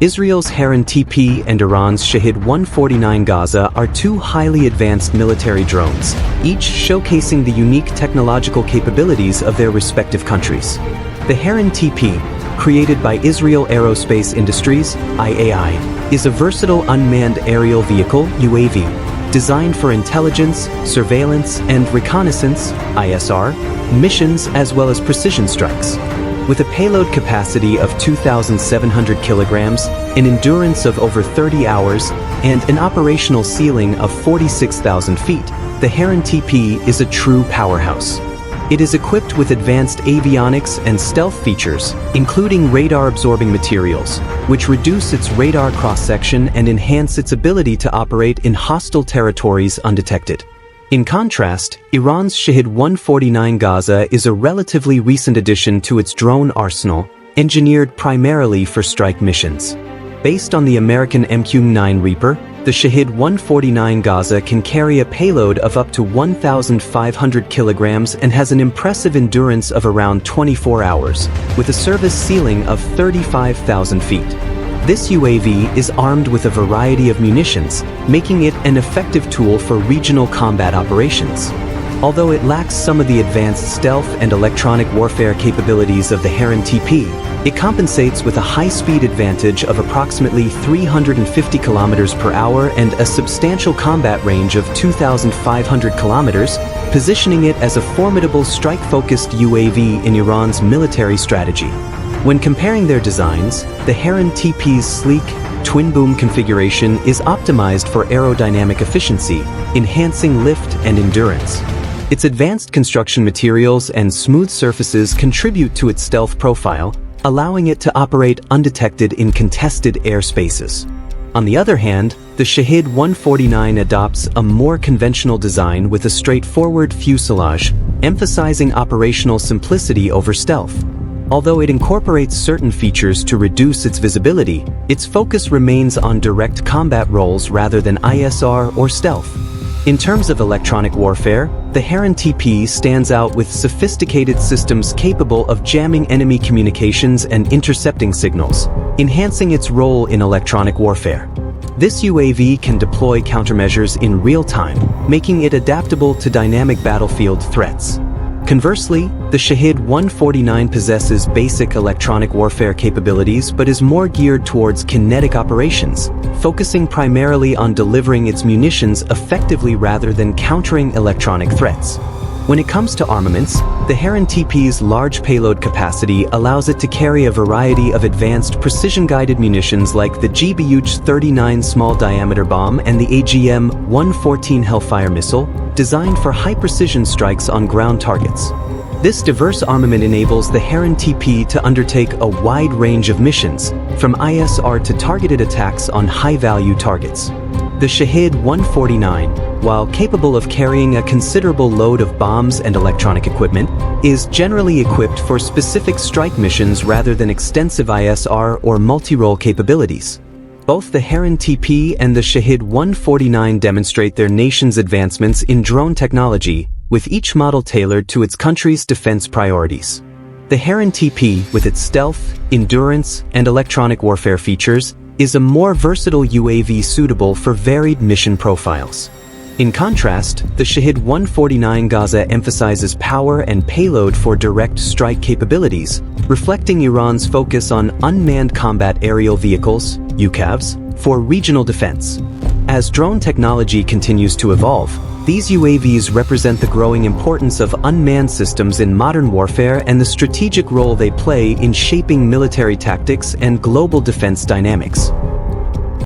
Israel's Heron TP and Iran's Shahed 149 Gaza are two highly advanced military drones, each showcasing the unique technological capabilities of their respective countries. The Heron TP, created by Israel Aerospace Industries, IAI, is a versatile unmanned aerial vehicle, UAV, designed for intelligence, surveillance, and reconnaissance, ISR, missions as well as precision strikes. With a payload capacity of 2,700 kilograms, an endurance of over 30 hours, and an operational ceiling of 46,000 feet, the Heron TP is a true powerhouse. It is equipped with advanced avionics and stealth features, including radar-absorbing materials, which reduce its radar cross-section and enhance its ability to operate in hostile territories undetected. In contrast, Iran's Shahed 149 Gaza is a relatively recent addition to its drone arsenal, engineered primarily for strike missions. Based on the American MQ-9 Reaper, the Shahed 149 Gaza can carry a payload of up to 1,500 kilograms and has an impressive endurance of around 24 hours, with a service ceiling of 35,000 feet. This UAV is armed with a variety of munitions, making it an effective tool for regional combat operations. Although it lacks some of the advanced stealth and electronic warfare capabilities of the Heron TP, it compensates with a high-speed advantage of approximately 350 kilometers per hour and a substantial combat range of 2,500 kilometers, positioning it as a formidable strike-focused UAV in Iran's military strategy. When comparing their designs, the Heron TP's sleek, twin-boom configuration is optimized for aerodynamic efficiency, enhancing lift and endurance. Its advanced construction materials and smooth surfaces contribute to its stealth profile, allowing it to operate undetected in contested airspaces. On the other hand, the Shahed 149 adopts a more conventional design with a straightforward fuselage, emphasizing operational simplicity over stealth. Although it incorporates certain features to reduce its visibility, its focus remains on direct combat roles rather than ISR or stealth. In terms of electronic warfare, the Heron TP stands out with sophisticated systems capable of jamming enemy communications and intercepting signals, enhancing its role in electronic warfare. This UAV can deploy countermeasures in real time, making it adaptable to dynamic battlefield threats. Conversely, the Shahed 149 possesses basic electronic warfare capabilities but is more geared towards kinetic operations, focusing primarily on delivering its munitions effectively rather than countering electronic threats. When it comes to armaments, the Heron TP's large payload capacity allows it to carry a variety of advanced precision-guided munitions like the GBH-39 small-diameter bomb and the AGM-114 Hellfire missile, designed for high-precision strikes on ground targets. This diverse armament enables the Heron TP to undertake a wide range of missions, from ISR to targeted attacks on high-value targets. The Shahed 149, while capable of carrying a considerable load of bombs and electronic equipment, is generally equipped for specific strike missions rather than extensive ISR or multi-role capabilities. Both the Heron TP and the Shahed 149 demonstrate their nation's advancements in drone technology, with each model tailored to its country's defense priorities. The Heron TP, with its stealth, endurance, and electronic warfare features, is a more versatile UAV suitable for varied mission profiles. In contrast, the Shahed 149 Gaza emphasizes power and payload for direct strike capabilities, reflecting Iran's focus on unmanned combat aerial vehicles, UCAVs, for regional defense. As drone technology continues to evolve, these UAVs represent the growing importance of unmanned systems in modern warfare and the strategic role they play in shaping military tactics and global defense dynamics.